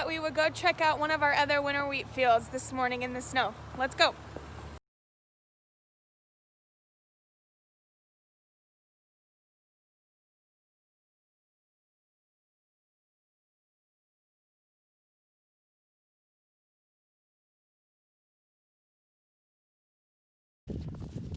thought we would go check out one of our other winter wheat fields this morning in the snow. Let's go.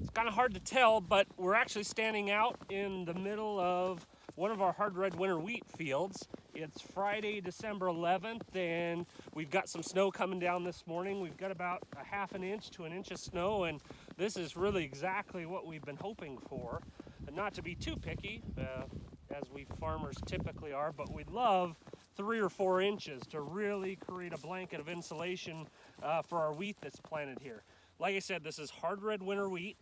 It's kind of hard to tell, but we're actually standing out in the middle of one of our hard red winter wheat fields. It's Friday, December 11th, and we've got some snow coming down this morning. We've got about a ½ inch to an inch of snow, and this is really exactly what we've been hoping for. And not to be too picky, as we farmers typically are, but we'd love 3 or 4 inches to really create a blanket of insulation for our wheat that's planted here. Like I said, this is hard red winter wheat.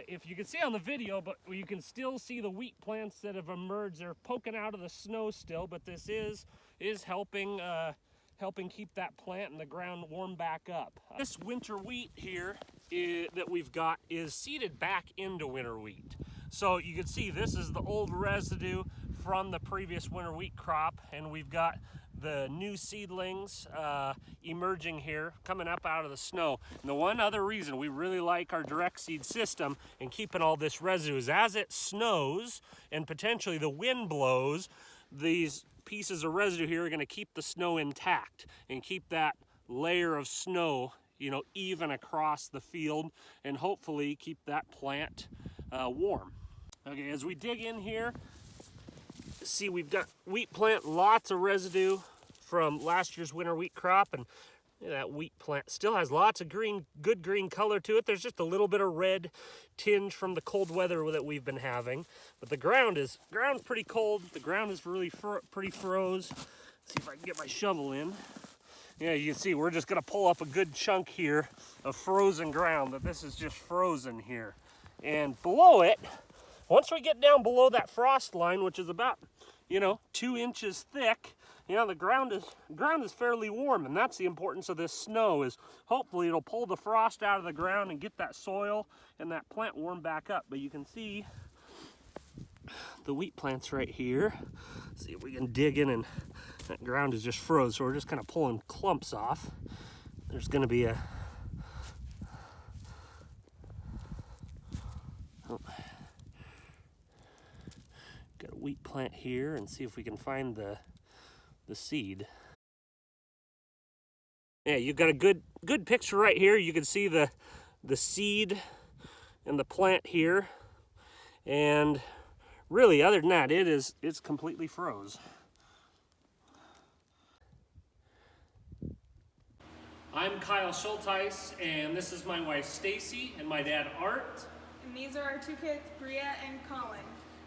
If you can see on the video, but you can still see the wheat plants that have emerged. They're poking out of the snow still, but this is helping keep that plant and the ground warm back up. This winter wheat here that we've got is seeded back into winter wheat. So you can see this is the old residue from the previous winter wheat crop, and we've got the new seedlings emerging here, coming up out of the snow. And the one other reason we really like our direct seed system and keeping all this residue is as it snows and potentially the wind blows, these pieces of residue here are going to keep the snow intact and keep that layer of snow, you know, even across the field, and hopefully keep that plant warm. Okay, as we dig in here, see, we've got wheat plant, lots of residue from last year's winter wheat crop, and that wheat plant still has lots of green, good green color to it. There's just a little bit of red tinge from the cold weather that we've been having, but the ground's pretty cold. The ground is really pretty froze. Let's see if I can get my shovel in. Yeah, you can see we're just gonna pull up a good chunk here of frozen ground, that this is just frozen here. And below it, once we get down below that frost line, which is about, 2 inches thick, the ground is fairly warm, and that's the importance of this snow, is hopefully it'll pull the frost out of the ground and get that soil and that plant warm back up. But you can see the wheat plants right here. Let's see if we can dig in, and that ground is just froze, so we're just kind of pulling clumps off. There's going to be a got a wheat plant here, and see if we can find the seed. Yeah, you've got a good picture right here. You can see the seed and the plant here, and really other than that, it's completely froze. I'm Kyle Schultheis, and this is my wife Stacie and my dad Art. And these are our 2 kids, Bria and Colin.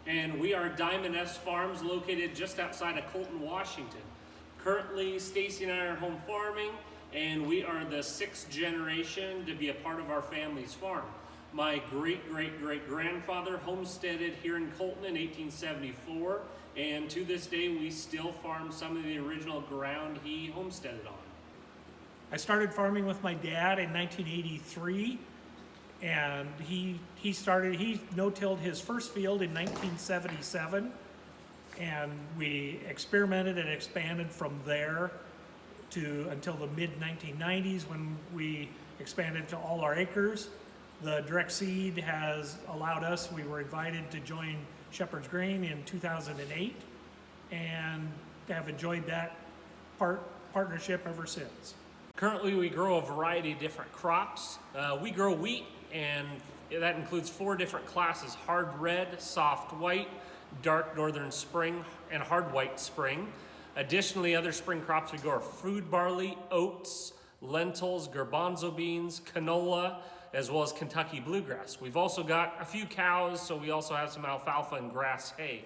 And we are Diamond S Farms, located just outside of Colton, Washington. Currently, Stacie and I are home farming, and we are the 6th generation to be a part of our family's farm. My great-great-great-grandfather homesteaded here in Colton in 1874, and to this day we still farm some of the original ground he homesteaded on. I started farming with my dad in 1983, and he no-tilled his first field in 1977, and we experimented and expanded from there until the mid-1990s, when we expanded to all our acres. The direct seed has allowed us, we were invited to join Shepherd's Grain in 2008, and have enjoyed that partnership ever since. Currently, we grow a variety of different crops. We grow wheat, and that includes 4 different classes: hard red, soft white, dark northern spring, and hard white spring. Additionally, other spring crops we grow are food barley, oats, lentils, garbanzo beans, canola, as well as Kentucky bluegrass. We've also got a few cows, so we also have some alfalfa and grass hay.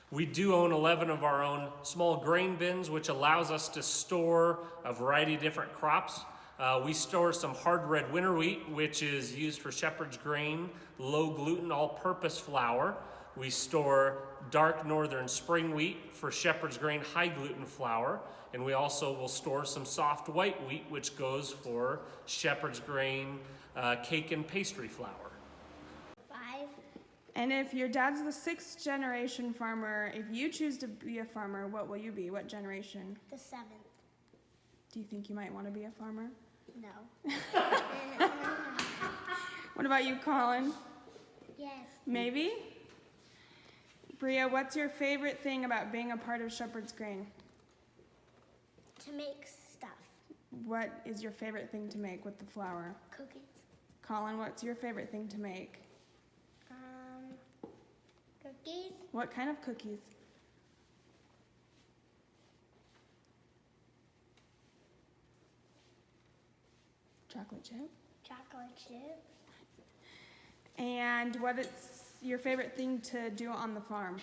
We do own 11 of our own small grain bins, which allows us to store a variety of different crops. We store some hard red winter wheat, which is used for Shepherd's Grain, low gluten, all-purpose flour. We store dark northern spring wheat for Shepherd's Grain, high gluten flour. And we also will store some soft white wheat, which goes for Shepherd's Grain, cake and pastry flour. And if your dad's the 6th generation farmer, if you choose to be a farmer, what will you be? What generation? The 7th. Do you think you might want to be a farmer? No. What about you, Colin? Yes. Maybe? Bria, what's your favorite thing about being a part of Shepherd's Grain? To make stuff. What is your favorite thing to make with the flour? Cookies. Colin, what's your favorite thing to make? Cookies. What kind of cookies? Chocolate chip? Chocolate chip. And what is your favorite thing to do on the farm?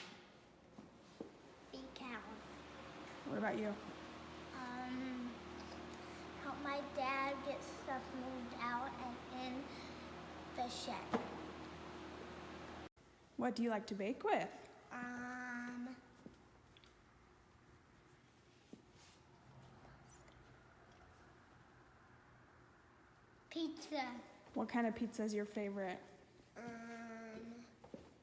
Feed cows. What about you? Help my dad get stuff moved out and in the shed. What do you like to bake with? Pizza. What kind of pizza is your favorite?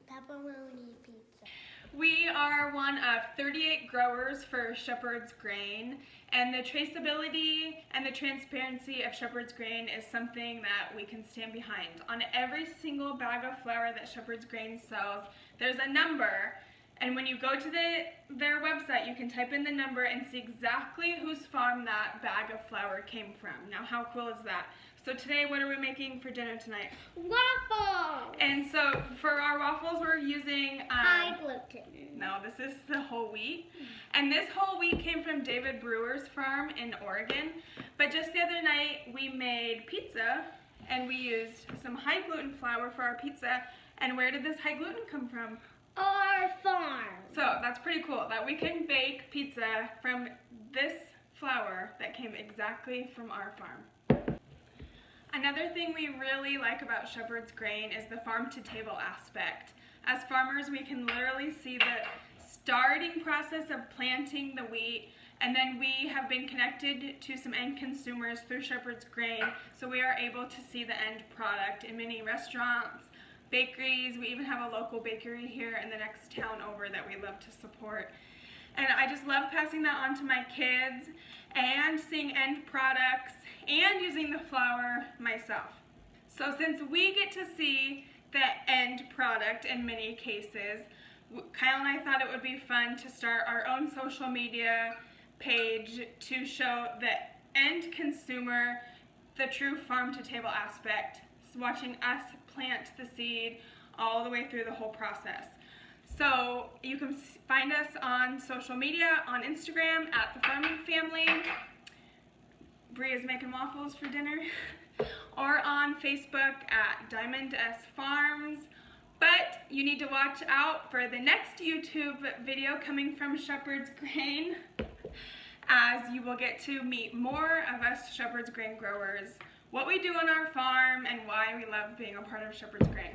Pepperoni pizza. We are one of 38 growers for Shepherd's Grain, and the traceability and the transparency of Shepherd's Grain is something that we can stand behind. On every single bag of flour that Shepherd's Grain sells, there's a number, and when you go to their website, you can type in the number and see exactly whose farm that bag of flour came from. Now, how cool is that? So today, what are we making for dinner tonight? Waffles! And so for our waffles, we're using High gluten. no, this is the whole wheat. And this whole wheat came from David Brewer's farm in Oregon. But just the other night, we made pizza, and we used some high gluten flour for our pizza. And where did this high gluten come from? Our farm. So that's pretty cool that we can bake pizza from this flour that came exactly from our farm. Another thing we really like about Shepherd's Grain is the farm-to-table aspect. As farmers, we can literally see the starting process of planting the wheat, and then we have been connected to some end consumers through Shepherd's Grain, so we are able to see the end product in many restaurants, bakeries. We even have a local bakery here in the next town over that we love to support. And I just love passing that on to my kids and seeing end products and using the flour myself. So since we get to see the end product in many cases, Kyle and I thought it would be fun to start our own social media page to show the end consumer the true farm-to-table aspect, watching us plant the seed all the way through the whole process. So you can find us on social media, on Instagram at The Farming Family. Bria's making waffles for dinner. Or on Facebook at Diamond S Farms. But you need to watch out for the next YouTube video coming from Shepherd's Grain, as you will get to meet more of us Shepherd's Grain growers, what we do on our farm, and why we love being a part of Shepherd's Grain.